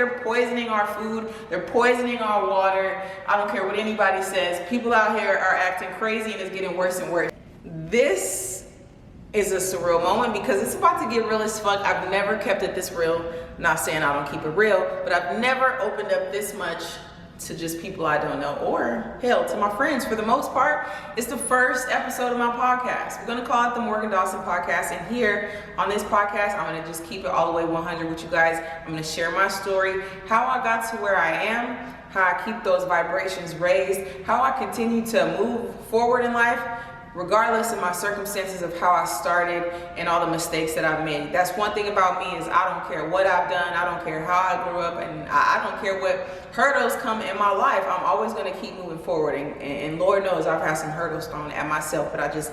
They're poisoning our food, they're poisoning our water. I don't care what anybody says. People out here are acting crazy and it's getting worse and worse. This is a surreal moment because it's about to get real as fuck. I've never kept it this real. Not saying I don't keep it real, but I've never opened up this much to just people I don't know, or hell, to my friends. For the most part, it's the first episode of my podcast. We're gonna call it the Morgan Dawson Podcast, and here on this podcast, I'm gonna just keep it all the way 100 with you guys. I'm gonna share my story, how I got to where I am, how I keep those vibrations raised, how I continue to move forward in life, regardless of my circumstances of how I started and all the mistakes that I've made. That's one thing about me, is I don't care what I've done, I don't care how I grew up, and I don't care what hurdles come in my life. I'm always going to keep moving forward, and Lord knows I've had some hurdles thrown at myself, but I just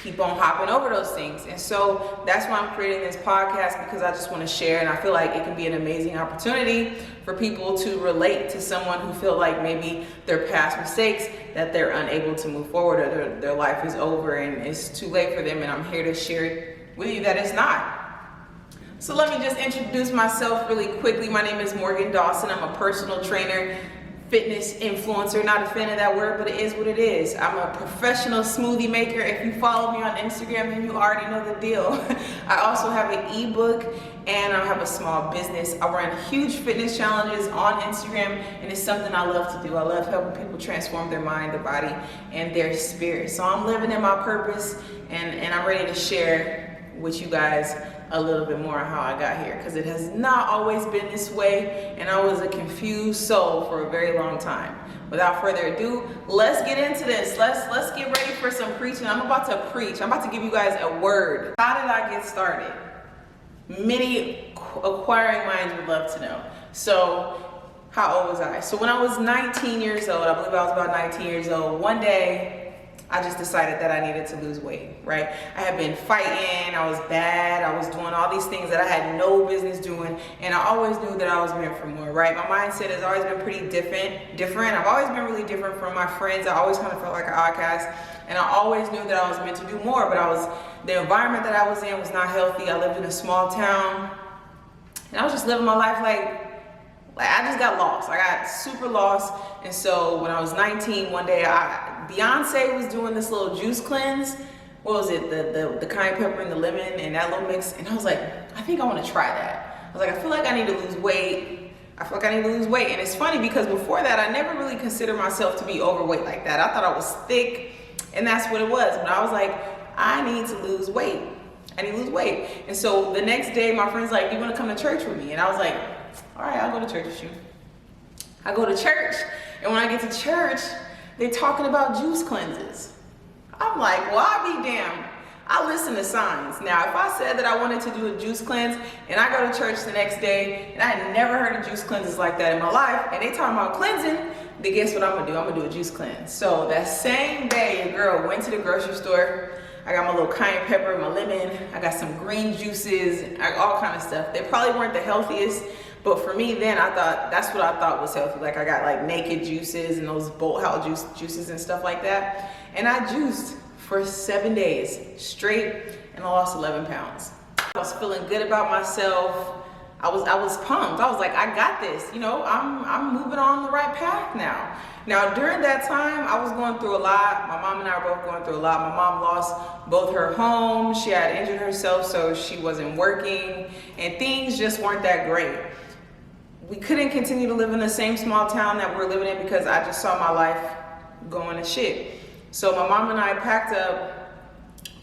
keep on hopping over those things. And so that's why I'm creating this podcast, because I just want to share, and I feel like it can be an amazing opportunity for people to relate to someone who feel like maybe their past mistakes, that they're unable to move forward, or their life is over and it's too late for them. And I'm here to share with you that it's not. So let me just introduce myself really quickly. My name is Morgan Dawson. I'm a personal trainer, fitness influencer. Not a fan of that word, but it is what it is. I'm a professional smoothie maker. If you follow me on Instagram, then you already know the deal. I also have an ebook, and I have a small business. I run huge fitness challenges on Instagram, and it's something I love to do. I love helping people transform their mind, their body, and their spirit. So I'm living in my purpose, and I'm ready to share with you guys a little bit more on how I got here, because it has not always been this way, and I was a confused soul for a very long time. Without further ado, let's get into this. Let's get ready for some preaching. I'm about to preach. I'm about to give you guys a word. How did I get started? Many acquiring minds would love to know. So how old was I? So when I was 19 years old, I believe I was about 19 years old, one day I just decided that I needed to lose weight, right? I had been fighting, I was bad, I was doing all these things that I had no business doing, and I always knew that I was meant for more, right? My mindset has always been pretty different. I've always been really different from my friends. I always kind of felt like an outcast, and I always knew that I was meant to do more, but the environment that I was in was not healthy. I lived in a small town, and I was just living my life like I just got lost. I got super lost. And so when I was 19, one day Beyonce was doing this little juice cleanse. What was it? The cayenne pepper and the lemon and that little mix. And I was like, I think I want to try that. I was like, I feel like I need to lose weight. And it's funny because before that, I never really considered myself to be overweight like that. I thought I was thick, and that's what it was. But I was like, I need to lose weight. And so the next day, my friend's like, you want to come to church with me? And I was like, all right, I'll go to church with you. I go to church, and when I get to church, they're talking about juice cleanses. I'm like, well, I'll be damned. I listen to signs. Now, if I said that I wanted to do a juice cleanse, and I go to church the next day, and I had never heard of juice cleanses like that in my life, and they talking about cleansing, then guess what I'm gonna do? I'm gonna do a juice cleanse. So that same day, a girl went to the grocery store. I got my little cayenne pepper, my lemon, I got some green juices, all kind of stuff. They probably weren't the healthiest, but for me then, I thought that's what I thought was healthy. Like I got like naked juices and those Bolt House juices and stuff like that. And I juiced for 7 days straight, and I lost 11 pounds. I was feeling good about myself. I was pumped. I was like, I got this. You know, I'm moving on the right path now. Now, during that time, I was going through a lot. My mom and I were both going through a lot. My mom lost both her homes. She had injured herself, so she wasn't working, and things just weren't that great. We couldn't continue to live in the same small town that we're living in because I just saw my life going to shit. So my mom and I packed up,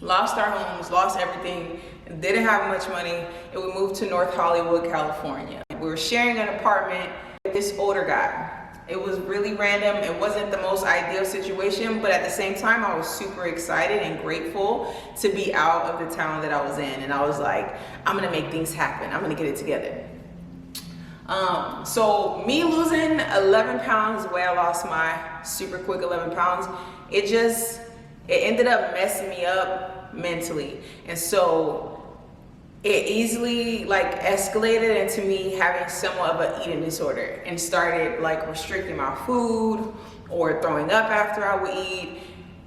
lost our homes, lost everything, didn't have much money, and we moved to North Hollywood, California. We were sharing an apartment with this older guy. It was really random. It wasn't the most ideal situation, but at the same time, I was super excited and grateful to be out of the town that I was in. And I was like, I'm gonna make things happen. I'm gonna get it together. So me losing 11 pounds, the way I lost my super quick 11 pounds, it ended up messing me up mentally. And so it easily like escalated into me having somewhat of an eating disorder, and started like restricting my food or throwing up after I would eat.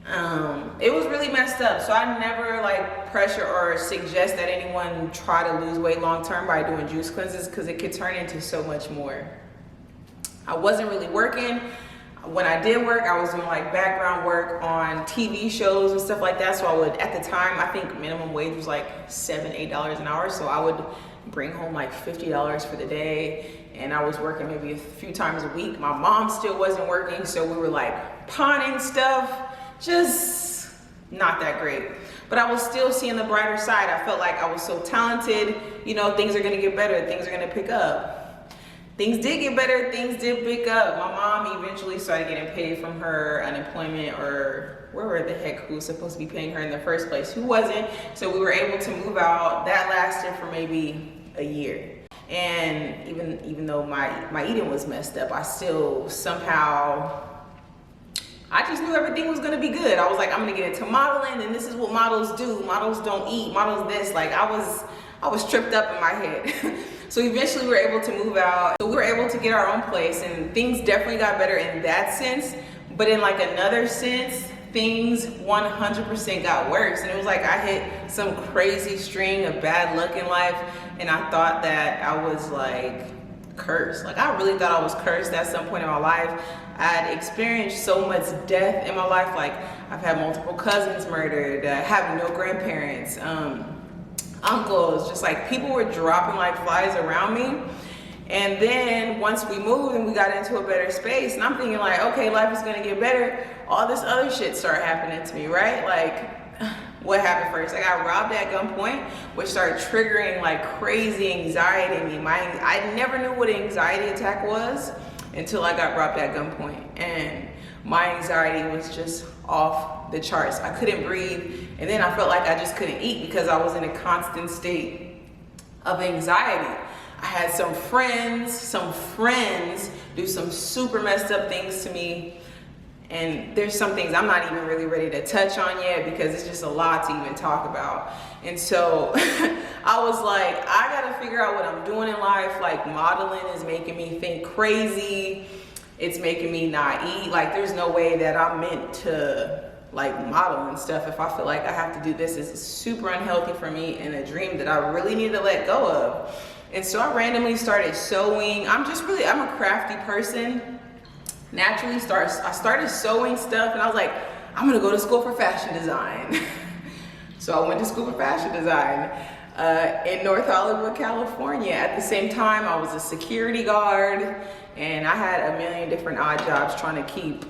It was really messed up. So I never like pressure or suggest that anyone try to lose weight long term by doing juice cleanses, because it could turn into so much more. I wasn't really working. When I did work, I was doing like background work on TV shows and stuff like that. So I would, at the time, I think minimum wage was like $7-8 an hour. So I would bring home like $50 for the day. And I was working maybe a few times a week. My mom still wasn't working. So we were like pawning stuff, just not that great. But I was still seeing the brighter side. I felt like I was so talented. You know, things are gonna get better. Things are gonna pick up. Things did get better, things did pick up. My mom eventually started getting paid from her unemployment, or wherever the heck who was supposed to be paying her in the first place, who wasn't. So we were able to move out. That lasted for maybe a year. And even though my eating was messed up, I still somehow, I just knew everything was gonna be good. I was like, I'm gonna get into modeling, and this is what models do. Models don't eat, models this. Like I was tripped up in my head. So eventually we were able to move out. So we were able to get our own place, and things definitely got better in that sense. But in like another sense, things 100% got worse. And it was like I hit some crazy string of bad luck in life, and I thought that I was like cursed. Like I really thought I was cursed at some point in my life. I'd experienced so much death in my life. Like I've had multiple cousins murdered, having no grandparents, uncles, just like people were dropping like flies around me. And then once we moved and we got into a better space, and I'm thinking like, okay, life is gonna get better, all this other shit started happening to me, right? Like what happened first? I got robbed at gunpoint, which started triggering like crazy anxiety in me. I never knew what an anxiety attack was until I got robbed at gunpoint, and my anxiety was just off the charts. I couldn't breathe, and then I felt like I just couldn't eat because I was in a constant state of anxiety. I had some friends do some super messed up things to me, and there's some things I'm not even really ready to touch on yet because it's just a lot to even talk about. And so I was like, I gotta figure out what I'm doing in life. Like modeling is making me think crazy. It's making me not eat. Like there's no way that I'm meant to like model and stuff if I feel like I have to do this. It's super unhealthy for me and a dream that I really need to let go of. And so I randomly started sewing. I'm a crafty person. Naturally I started sewing stuff, and I was like, I'm gonna go to school for fashion design. So I went to school for fashion design in North Hollywood, California. At the same time, I was a security guard, and I had a million different odd jobs trying to keep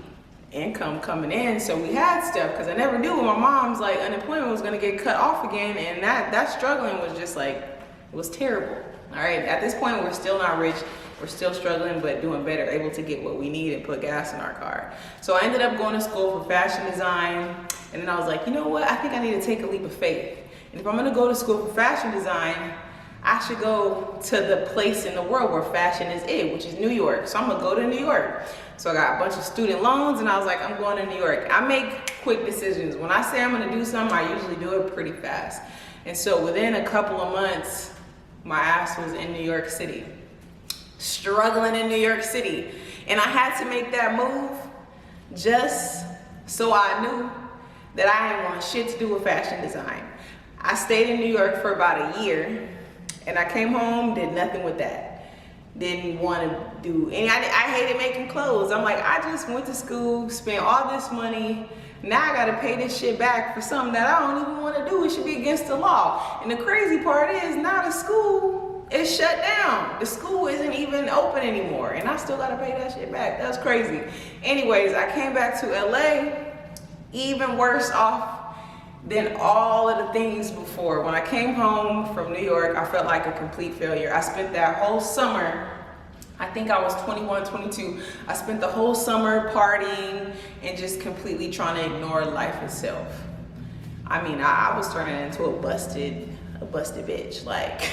income coming in. So we had stuff, because I never knew when my mom's like unemployment was gonna get cut off again, and that struggling was just like, it was terrible. All right, at this point, we're still not rich. We're still struggling, but doing better, able to get what we need and put gas in our car. So I ended up going to school for fashion design, and then I was like, you know what? I think I need to take a leap of faith. And if I'm gonna go to school for fashion design, I should go to the place in the world where fashion is it, which is New York. So I'm gonna go to New York. So I got a bunch of student loans, and I was like, I'm going to New York. I make quick decisions. When I say I'm gonna do something, I usually do it pretty fast. And so within a couple of months, my ass was in New York City, struggling in New York City. And I had to make that move just so I knew that I didn't want shit to do with fashion design. I stayed in New York for about a year, and I came home, did nothing with that. Didn't want to do any, I hated making clothes. I'm like, I just went to school, spent all this money, now I gotta pay this shit back for something that I don't even want to do. It should be against the law. And the crazy part is, now the school is shut down. The school isn't even open anymore, and I still gotta pay that shit back. That's crazy. Anyways, I came back to LA, even worse off than all of the things before. When I came home from New York, I felt like a complete failure. I spent that whole summer, I think I was 21, 22. I spent the whole summer partying and just completely trying to ignore life itself. I mean, I was turning into a busted bitch, like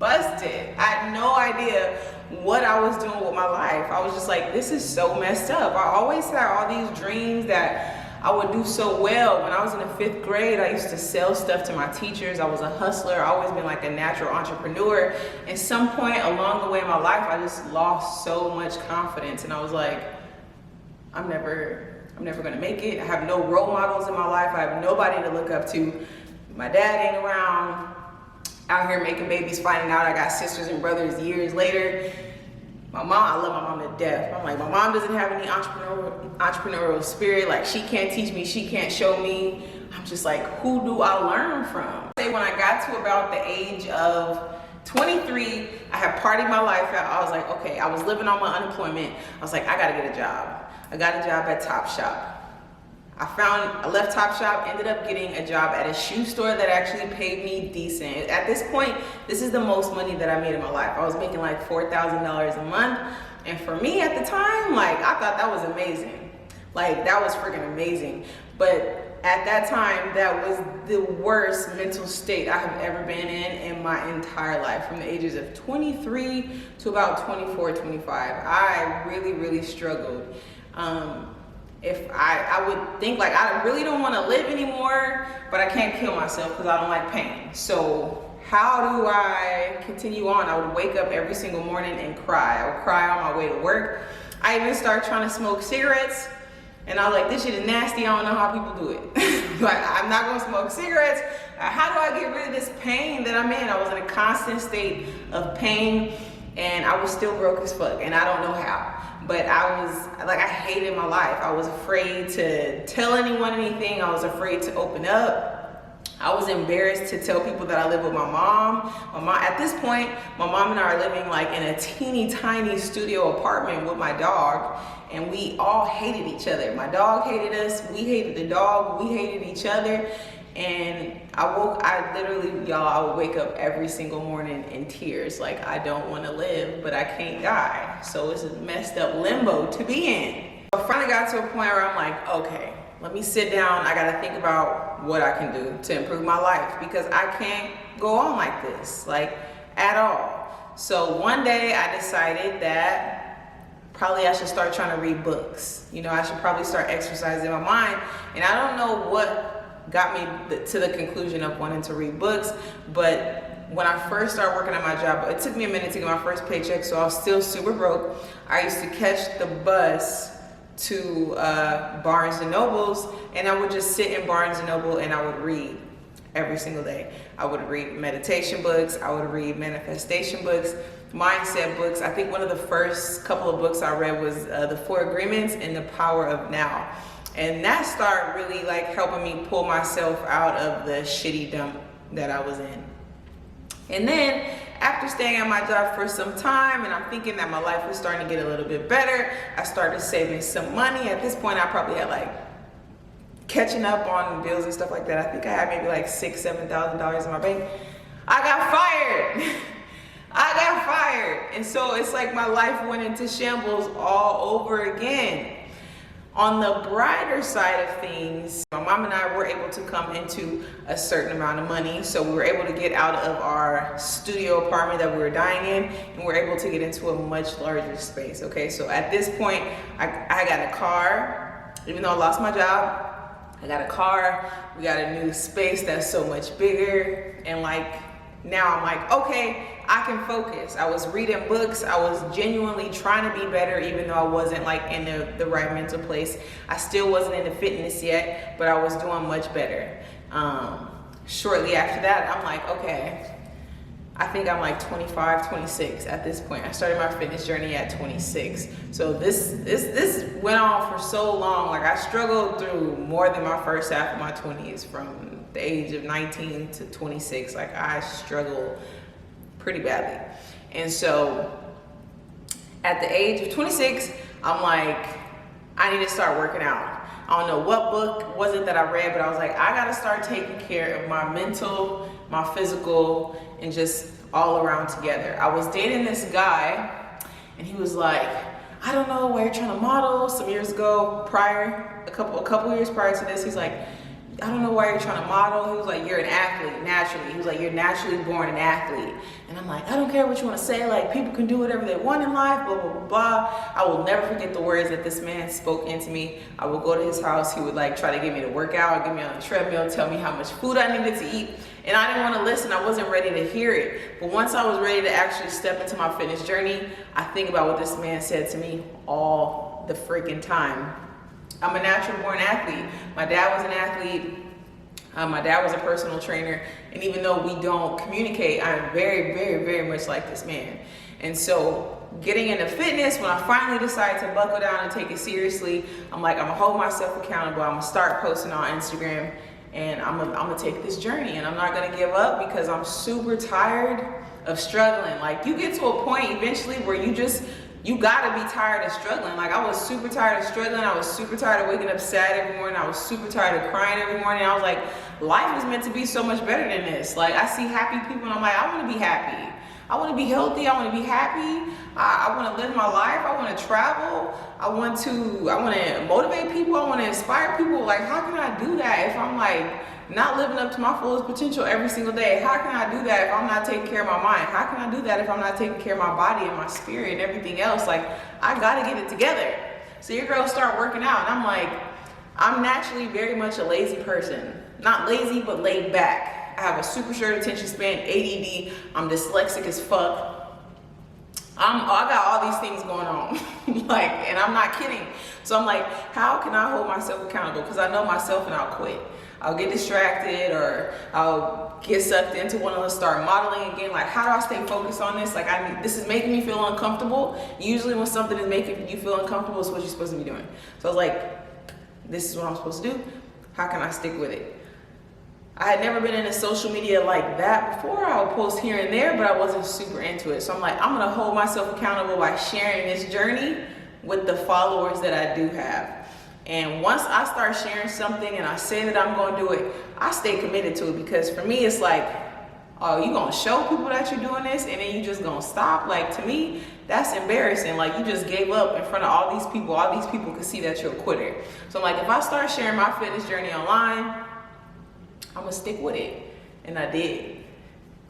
busted. I had no idea what I was doing with my life. I was just like, this is so messed up. I always had all these dreams that I would do so well. When I was in the 5th grade, I used to sell stuff to my teachers. I was a hustler. I always been like a natural entrepreneur. And some point along the way in my life, I just lost so much confidence. And I was like, I'm never I'm never gonna make it. I have no role models in my life. I have nobody to look up to. My dad ain't around, out here making babies, finding out I got sisters and brothers years later. My mom, I love my mom to death. I'm like, my mom doesn't have any entrepreneurial spirit. Like, she can't teach me, she can't show me. I'm just like, who do I learn from? When I got to about the age of 23, I had partied my life out. I was like, okay, I was living on my unemployment. I was like, I gotta get a job. I got a job at Topshop. I left Topshop, ended up getting a job at a shoe store that actually paid me decent. At this point, this is the most money that I made in my life. I was making like $4,000 a month. And for me at the time, like, I thought that was amazing. Like, that was freaking amazing. But at that time, that was the worst mental state I have ever been in my entire life. From the ages of 23 to about 24, 25. I really, really struggled. If I would think like, I really don't want to live anymore, but I can't kill myself because I don't like pain. So how do I continue on? I would wake up every single morning and cry. I would cry on my way to work. I even started trying to smoke cigarettes, and I was like, this shit is nasty. I don't know how people do it. Like, I'm not gonna smoke cigarettes. How do I get rid of this pain that I'm in? I was in a constant state of pain, and I was still broke as fuck, and I don't know how. But I was like, I hated my life. I was afraid to tell anyone anything. I was afraid to open up. I was embarrassed to tell people that I live with my mom. At this point, my mom and I are living like in a teeny tiny studio apartment with my dog, and we all hated each other. My dog hated us, we hated the dog, we hated each other. And I literally, y'all, I would wake up every single morning in tears. Like, I don't want to live, but I can't die. So it's a messed up limbo to be in. I finally got to a point where I'm like, okay, let me sit down. I got to think about what I can do to improve my life, because I can't go on like this, like, at all. So one day I decided that probably I should start trying to read books. You know, I should probably start exercising my mind. And I don't know what got me to the conclusion of wanting to read books, but when I first started working at my job, it took me a minute to get my first paycheck, so I was still super broke. I used to catch the bus to Barnes and Noble's, and I would just sit in Barnes and Noble and I would read every single day. I would read meditation books, I would read manifestation books, mindset books. I think one of the first couple of books I read was The 4 Agreements and The Power of Now. And that started really like helping me pull myself out of the shitty dump that I was in. And then after staying at my job for some time, and I'm thinking that my life was starting to get a little bit better, I started saving some money. At this point, I probably had like catching up on bills and stuff like that. I think I had maybe like $6,000, $7,000 in my bank. I got fired. I got fired. And so it's like my life went into shambles all over again. On the brighter side of things, my mom and I were able to come into a certain amount of money. So we were able to get out of our studio apartment that we were dying in, and we were able to get into a much larger space. Okay, so at this point, I got a car. Even though I lost my job, I got a car. We got a new space that's so much bigger. And like, now I'm like, okay, I can focus. I was reading books. I was genuinely trying to be better, even though I wasn't like in the right mental place. I still wasn't into fitness yet, but I was doing much better. Shortly after that, I'm like, okay, I think I'm like 25, 26 at this point. I started my fitness journey at 26. So this went on for so long. Like, I struggled through more than my first half of my 20s, from the age of 19 to 26. Like, I struggled pretty badly. And so at the age of 26, I'm like, I need to start working out. I don't know what book was it that I read, but I was like, I gotta start taking care of my mental, my physical, and just all around together. I was dating this guy, and he was like, I don't know why you're trying to model. Some years ago, a couple years prior to this, he's like, I don't know why you're trying to model. He was like, you're an athlete, naturally. He was like, you're naturally born an athlete. And I'm like, I don't care what you want to say. Like, people can do whatever they want in life, blah, blah, blah, blah. I will never forget the words that this man spoke into me. I would go to his house. He would like try to get me to work out, get me on a treadmill, tell me how much food I needed to eat. And I didn't want to listen. I wasn't ready to hear it. But once I was ready to actually step into my fitness journey, I think about what this man said to me all the freaking time. I'm a natural born athlete. My dad was an athlete. My dad was a personal trainer, and even though we don't communicate, I'm very, very, very much like this man. And so getting into fitness, when I finally decided to buckle down and take it seriously, I'm like, I'm gonna hold myself accountable. I'm gonna start posting on Instagram, and I'm gonna take this journey, and I'm not gonna give up because I'm super tired of struggling. Like, you get to a point eventually where you gotta be tired of struggling. Like, I was super tired of struggling. I was super tired of waking up sad every morning. I was super tired of crying every morning. I was like, life is meant to be so much better than this. Like, I see happy people and I'm like, I wanna be happy. I wanna be healthy, I wanna be happy. I wanna live my life, I wanna travel. I wanna motivate people, I wanna inspire people. Like, how can I do that if I'm like not living up to my fullest potential every single day? How can I do that if I'm not taking care of my mind? How can I do that if I'm not taking care of my body and my spirit and everything else? Like, I gotta get it together. So your girl start working out, and I'm like, I'm naturally very much a lazy person. Not lazy, but laid back. I have a super short attention span, ADD, I'm dyslexic as fuck. I got all these things going on, like, and I'm not kidding. So I'm like, how can I hold myself accountable? Because I know myself and I'll quit. I'll get distracted, or I'll get sucked into wanting to start modeling again. Like, how do I stay focused on this? Like, this is making me feel uncomfortable. Usually when something is making you feel uncomfortable, it's what you're supposed to be doing. So I was like, this is what I'm supposed to do. How can I stick with it? I had never been into social media like that before. I would post here and there, but I wasn't super into it. So I'm like, I'm gonna hold myself accountable by sharing this journey with the followers that I do have. And once I start sharing something and I say that I'm gonna do it, I stay committed to it, because for me, it's like, oh, you gonna show people that you're doing this and then you just gonna stop? Like, to me, that's embarrassing. Like, you just gave up in front of all these people could see that you're a quitter. So I'm like, if I start sharing my fitness journey online, I'm gonna stick with it. And I did.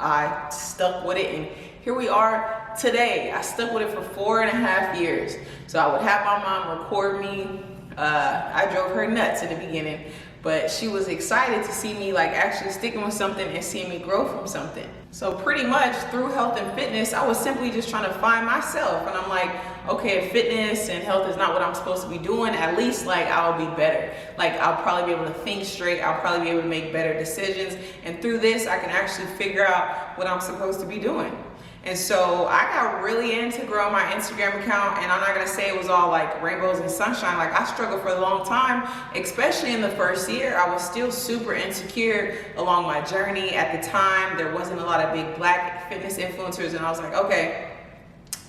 I stuck with it, and here we are today. I stuck with it for 4.5 years. So I would have my mom record me. I drove her nuts in the beginning, but she was excited to see me like actually sticking with something and seeing me grow from something. So pretty much through health and fitness, I was simply just trying to find myself. And I'm like, okay, if fitness and health is not what I'm supposed to be doing, at least like I'll be better. Like, I'll probably be able to think straight. I'll probably be able to make better decisions. And through this, I can actually figure out what I'm supposed to be doing. And so I got really into growing my Instagram account, and I'm not gonna say it was all like rainbows and sunshine. Like, I struggled for a long time, especially in the first year. I was still super insecure along my journey. At the time, there wasn't a lot of big Black fitness influencers, and I was like, okay,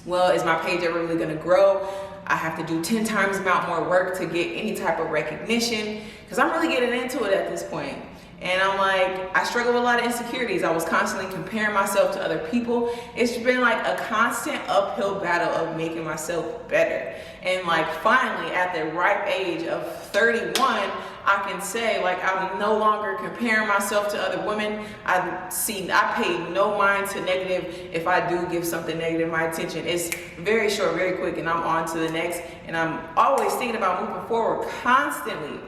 well, is my page ever really gonna grow? I have to do 10 times amount more work to get any type of recognition, because I'm really getting into it at this point. And I'm like, I struggle with a lot of insecurities. I was constantly comparing myself to other people. It's been like a constant uphill battle of making myself better. And like, finally, at the ripe age of 31, I can say, like, I'm no longer comparing myself to other women. I pay no mind to negative. If I do give something negative my attention, it's very short, very quick, and I'm on to the next. And I'm always thinking about moving forward constantly.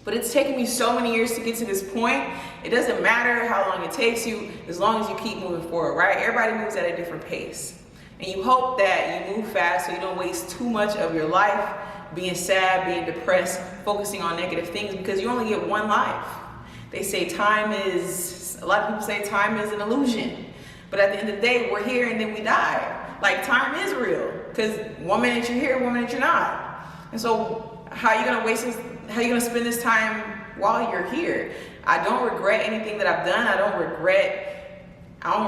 But it's taken me so many years to get to this point. It doesn't matter how long it takes you, as long as you keep moving forward, right? Everybody moves at a different pace. And you hope that you move fast so you don't waste too much of your life being sad, being depressed, focusing on negative things, because you only get one life. They say a lot of people say time is an illusion. But at the end of the day, we're here and then we die. Like, time is real, because one minute you're here, one minute you're not. And so how are you gonna spend this time while you're here? I don't regret anything that I've done. I don't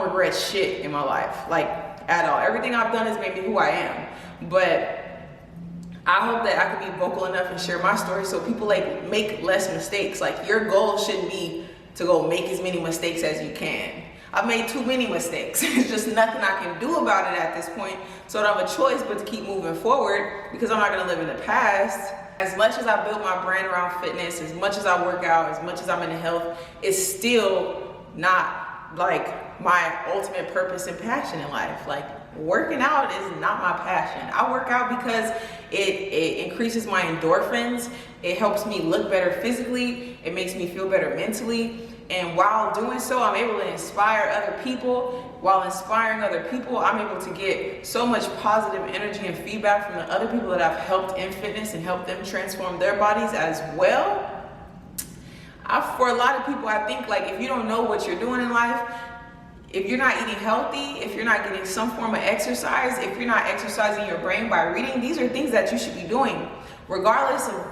regret shit in my life, like, at all. Everything I've done has made me who I am. But I hope that I can be vocal enough and share my story so people like make less mistakes. Like, your goal shouldn't be to go make as many mistakes as you can. I've made too many mistakes. There's just nothing I can do about it at this point. So I don't have a choice but to keep moving forward, because I'm not gonna live in the past. As much as I built my brand around fitness, as much as I work out, as much as I'm into health, it's still not like my ultimate purpose and passion in life. Like, working out is not my passion. I work out because it increases my endorphins. It helps me look better physically. It makes me feel better mentally. And while doing so, I'm able to inspire other people. While inspiring other people, I'm able to get so much positive energy and feedback from the other people that I've helped in fitness and helped them transform their bodies as well. For a lot of people, I think, like, if you don't know what you're doing in life, if you're not eating healthy, if you're not getting some form of exercise, if you're not exercising your brain by reading, these are things that you should be doing. Regardless of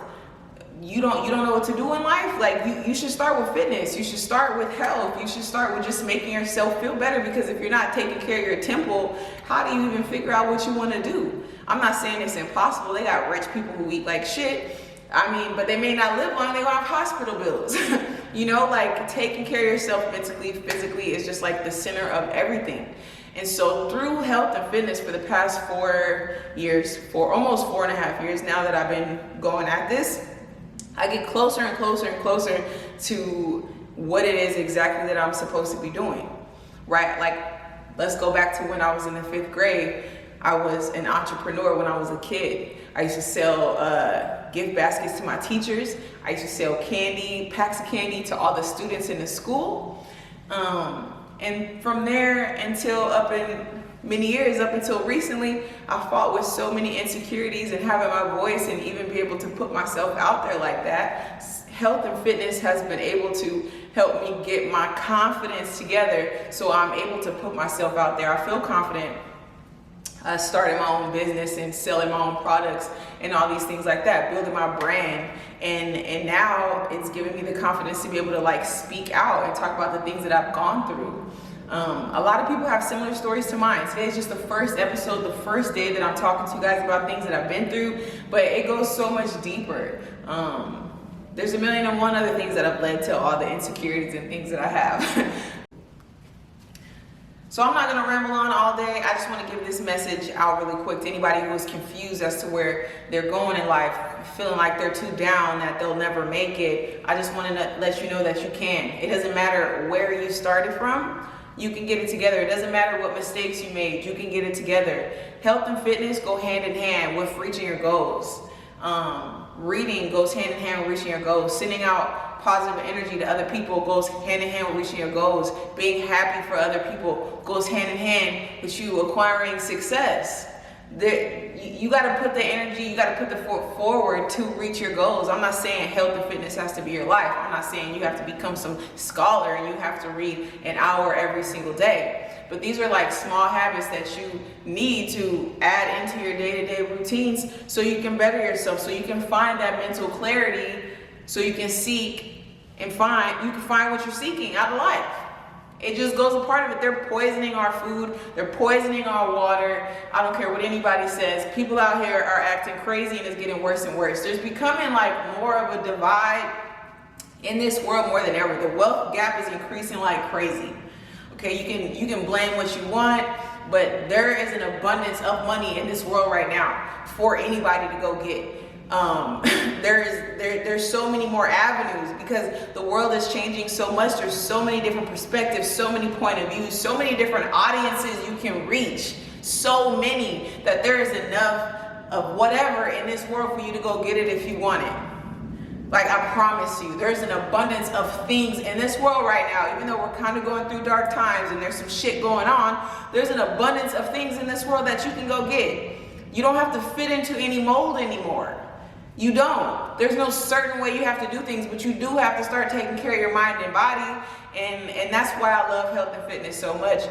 you don't know what to do in life, like you should start with fitness. You should start with health. You should start with just making yourself feel better, because if you're not taking care of your temple, how do you even figure out what you want to do? I'm not saying it's impossible. They got rich people who eat like shit. I mean, but they may not live long, they will have hospital bills. You know, like, taking care of yourself mentally, physically is just like the center of everything. And so through health and fitness for the past 4 years, for almost 4.5 years now that I've been going at this, I get closer and closer and closer to what it is exactly that I'm supposed to be doing, right? Like, let's go back to when I was in the 5th grade. I was an entrepreneur when I was a kid. I used to sell gift baskets to my teachers. I used to sell candy, packs of candy to all the students in the school. And from there until many years up until recently, I fought with so many insecurities and having my voice and even be able to put myself out there like that. Health and fitness has been able to help me get my confidence together, so I'm able to put myself out there. I feel confident starting my own business and selling my own products and all these things like that, building my brand. And now it's giving me the confidence to be able to, like, speak out and talk about the things that I've gone through. A lot of people have similar stories to mine. Today is just the first episode, the first day that I'm talking to you guys about things that I've been through, but it goes so much deeper. There's 1,000,001 other things that have led to all the insecurities and things that I have. So I'm not gonna ramble on all day. I just wanna give this message out really quick to anybody who is confused as to where they're going in life, feeling like they're too down, that they'll never make it. I just wanna let you know that you can. It doesn't matter where you started from, you can get it together. It doesn't matter what mistakes you made, you can get it together. Health and fitness go hand in hand with reaching your goals. Reading goes hand in hand with reaching your goals. Sending out positive energy to other people goes hand in hand with reaching your goals. Being happy for other people goes hand in hand with you acquiring success. You got to put the energy, you got to put the forward to reach your goals. I'm not saying health and fitness has to be your life. I'm not saying you have to become some scholar and you have to read an hour every single day. But these are like small habits that you need to add into your day-to-day routines so you can better yourself, so you can find that mental clarity, so you can seek and find what you're seeking out of life. It just goes a part of it. They're poisoning our food. They're poisoning our water. I don't care what anybody says. People out here are acting crazy and it's getting worse and worse. There's becoming like more of a divide in this world more than ever. The wealth gap is increasing like crazy. Okay, you can blame what you want, but there is an abundance of money in this world right now for anybody to go get. There's so many more avenues because the world is changing so much. There's so many different perspectives, so many point of views, so many different audiences you can reach, so many that there is enough of whatever in this world for you to go get it if you want it. Like, I promise you, there's an abundance of things in this world right now. Even though we're kind of going through dark times and there's some shit going on, there's an abundance of things in this world that you can go get. You don't have to fit into any mold anymore. You don't. There's no certain way you have to do things, but you do have to start taking care of your mind and body. And that's why I love health and fitness so much.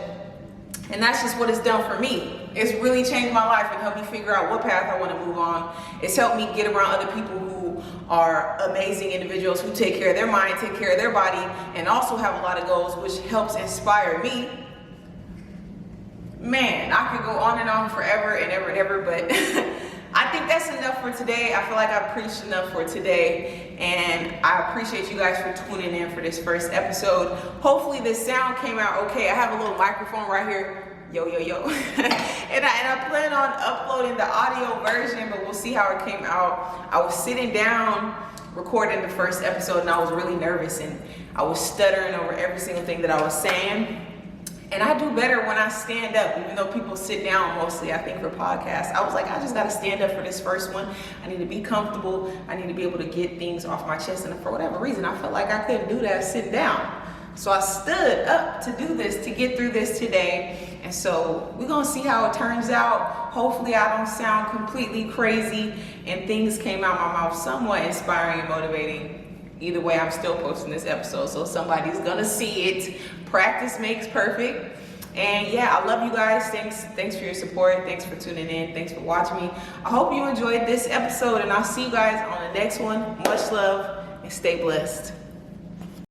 And that's just what it's done for me. It's really changed my life and helped me figure out what path I want to move on. It's helped me get around other people who are amazing individuals who take care of their mind, take care of their body, and also have a lot of goals, which helps inspire me. Man, I could go on and on forever and ever and ever, but I think that's enough for today. I feel like I preached enough for today, and I appreciate you guys for tuning in for this first episode. Hopefully the sound came out okay. I have a little microphone right here. Yo, yo, yo. and I plan on uploading the audio version, but we'll see how it came out. I was sitting down recording the first episode, and I was really nervous, and I was stuttering over every single thing that I was saying. And I do better when I stand up, even though people sit down mostly, I think, for podcasts. I was like, I just got to stand up for this first one. I need to be comfortable. I need to be able to get things off my chest. And for whatever reason, I felt like I couldn't do that sitting down. So I stood up to do this, to get through this today. And so we're gonna see how it turns out. Hopefully I don't sound completely crazy and things came out my mouth somewhat inspiring and motivating. Either way, I'm still posting this episode, so somebody's gonna see it. Practice makes perfect. And yeah, I love you guys. Thanks for your support. Thanks for tuning in. Thanks for watching me. I hope you enjoyed this episode, and I'll see you guys on the next one. Much love and stay blessed.